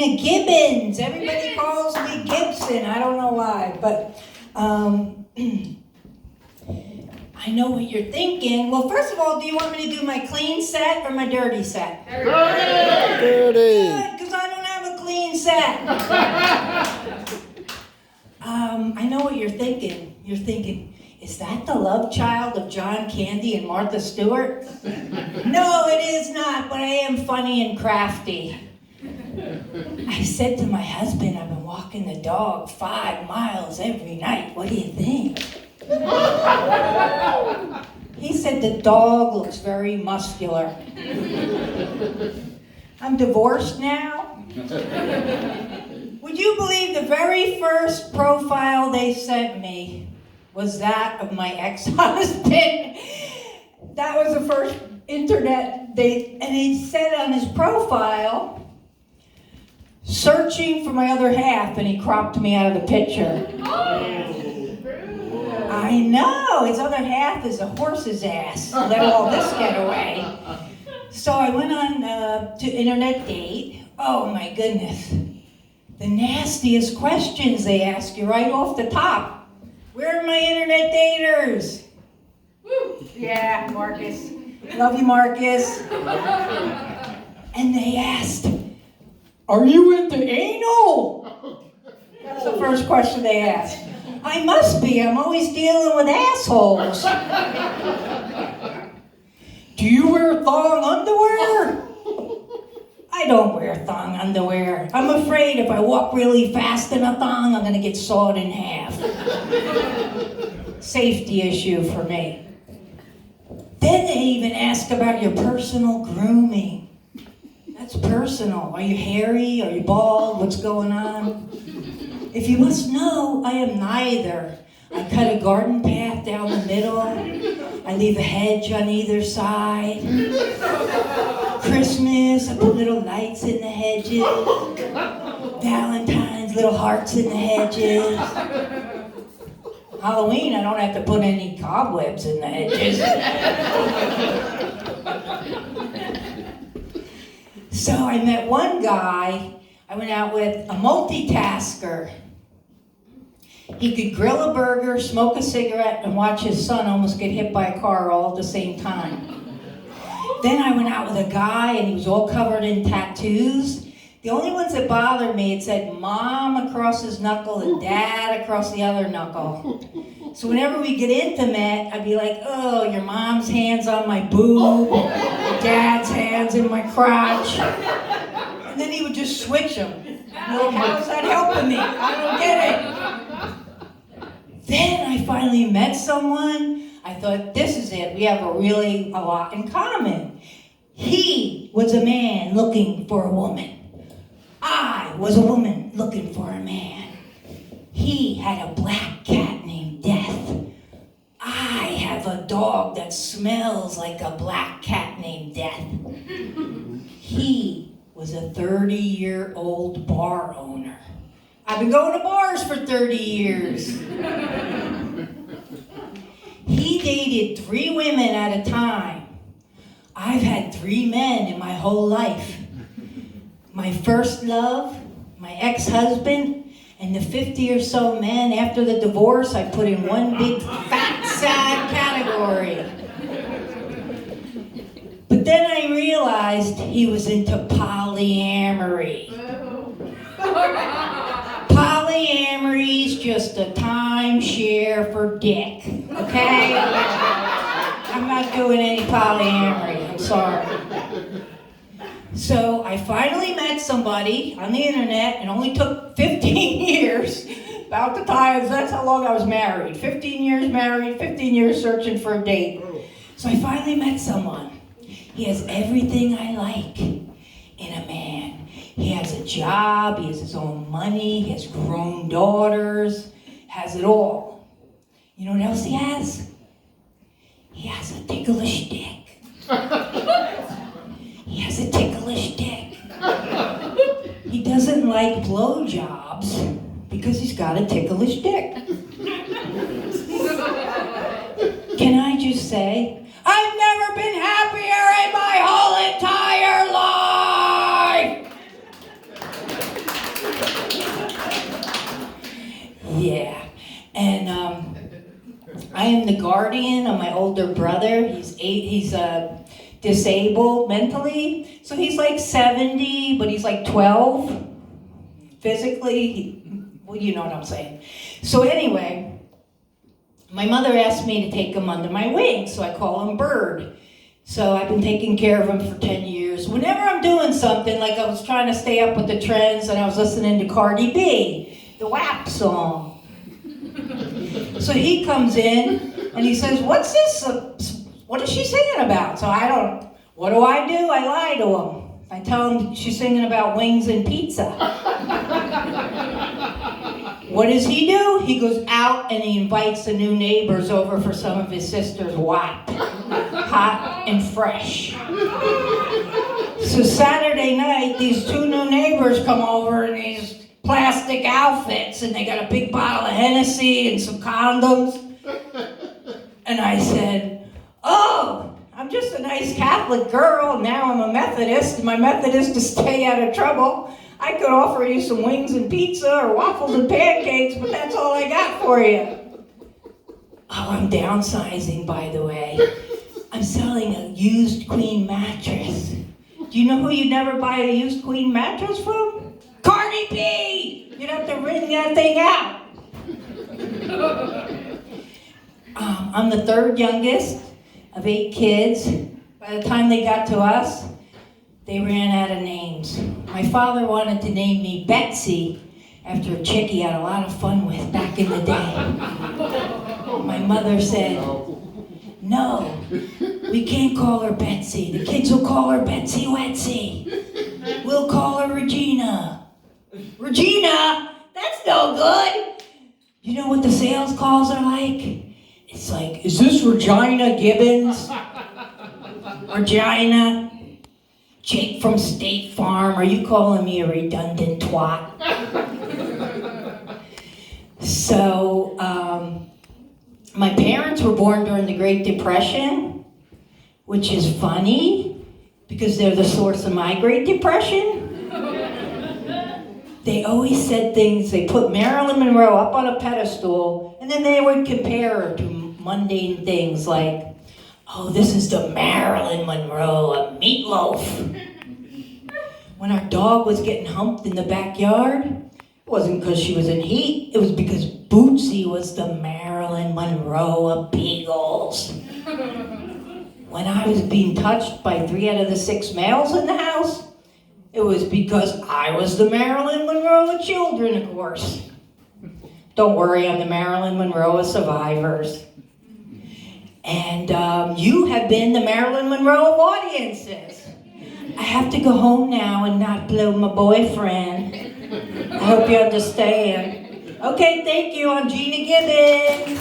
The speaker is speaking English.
Gina Gibbons. Everybody calls me Gibson. I don't know why, but I know what you're thinking. Well, first of all, do you want me to do my clean set or my dirty set? Dirty. Because I don't have a clean set. I know what you're thinking. You're thinking, is that the love child of John Candy and Martha Stewart? No, it is not, but I am funny and crafty. I said to my husband, I've been walking the dog 5 miles every night. What do you think? He said the dog looks very muscular. I'm divorced now. Would you believe the very first profile they sent me was that of my ex-husband? That was the first internet date, and he said on his profile, searching for my other half, and he cropped me out of the picture. I know, his other half is a horse's ass. Let all this get away. So I went on to internet date. Oh my goodness. The nastiest questions they ask you right off the top. Where are my internet daters? Woo. Yeah, Marcus. Love you, Marcus. And they asked, are you into anal? That's the first question they asked. I must be. I'm always dealing with assholes. Do you wear thong underwear? I don't wear thong underwear. I'm afraid if I walk really fast in a thong, I'm going to get sawed in half. Safety issue for me. Then they even ask about your personal grooming. That's personal. Are you hairy? Are you bald? What's going on? If you must know, I am neither. I cut a garden path down the middle. I leave a hedge on either side. Christmas, I put little lights in the hedges. Valentine's, little hearts in the hedges. Halloween, I don't have to put any cobwebs in the hedges. So I met one guy I went out with, a multitasker. He could grill a burger, smoke a cigarette, and watch his son almost get hit by a car all at the same time. Then I went out with a guy, and he was all covered in tattoos. The only ones that bothered me, it said Mom across his knuckle and Dad across the other knuckle. So whenever we get intimate, I'd be like, oh, your mom's hand's on my boob, your dad's hand's in my crotch. And then he would just switch them. Like, how is that helping me? I don't get it. Then I finally met someone. I thought, this is it. We have a lot in common. He was a man looking for a woman. I was a woman looking for a man. He had a black cat named Death. I have a dog that smells like a black cat named Death. He was a 30-year-old bar owner. I've been going to bars for 30 years. He dated 3 women at a time. I've had 3 men in my whole life. My first love, my ex-husband, and the 50 or so men after the divorce I put in one big fat sad category. But then I realized he was into polyamory. Polyamory's just a timeshare for dick, okay? I'm not doing any polyamory, I'm sorry. So I finally met somebody on the internet, and only took 15 years, about the time, that's how long I was married. 15 years married, 15 years searching for a date. So I finally met someone. He has everything I like in a man. He has a job, he has his own money, he has grown daughters, has it all. You know what else he has? He has a ticklish dick. He has a ticklish dick. He doesn't like blowjobs because he's got a ticklish dick. Can I just say, I've never been happier in my whole entire life! Yeah. And I am the guardian of my older brother. He's disabled mentally. So he's like 70, but he's like 12 physically. Well, you know what I'm saying. So anyway, my mother asked me to take him under my wing, so I call him Bird. So I've been taking care of him for 10 years. Whenever I'm doing something, like I was trying to stay up with the trends and I was listening to Cardi B, the WAP song. So he comes in and he says, what's this? What is she singing about? So what do? I lie to him. I tell him she's singing about wings and pizza. What does he do? He goes out and he invites the new neighbors over for some of his sister's WAP. Hot and fresh. So Saturday night, these two new neighbors come over in these plastic outfits and they got a big bottle of Hennessy and some condoms. And I said, oh, I'm just a nice Catholic girl. Now I'm a Methodist, and my Methodist to stay out of trouble. I could offer you some wings and pizza or waffles and pancakes, but that's all I got for you. Oh, I'm downsizing, by the way. I'm selling a used queen mattress. Do you know who you'd never buy a used queen mattress from? Cardi B! You'd have to wring that thing out. I'm the third youngest of 8 kids. By the time they got to us, they ran out of names. My father wanted to name me Betsy after a chick he had a lot of fun with back in the day. My mother said, no, we can't call her Betsy. The kids will call her Betsy Wetsy. We'll call her Regina. Regina? That's no good. You know what the sales calls are like? It's like, is this Gina Gibbons? Regina? Jake from State Farm, are you calling me a redundant twat? So, my parents were born during the Great Depression, which is funny, because they're the source of my Great Depression. They always said things, they put Marilyn Monroe up on a pedestal, and then they would compare her to mundane things like, oh, this is the Marilyn Monroe of meatloaf. When our dog was getting humped in the backyard, it wasn't because she was in heat, it was because Bootsy was the Marilyn Monroe of beagles. When I was being touched by 3 out of the 6 males in the house, it was because I was the Marilyn Monroe of children, of course. Don't worry, I'm the Marilyn Monroe of survivors. And you have been the Marilyn Monroe of audiences. I have to go home now and not blow my boyfriend. I hope you understand. Okay, thank you. I'm Gina Gibbons.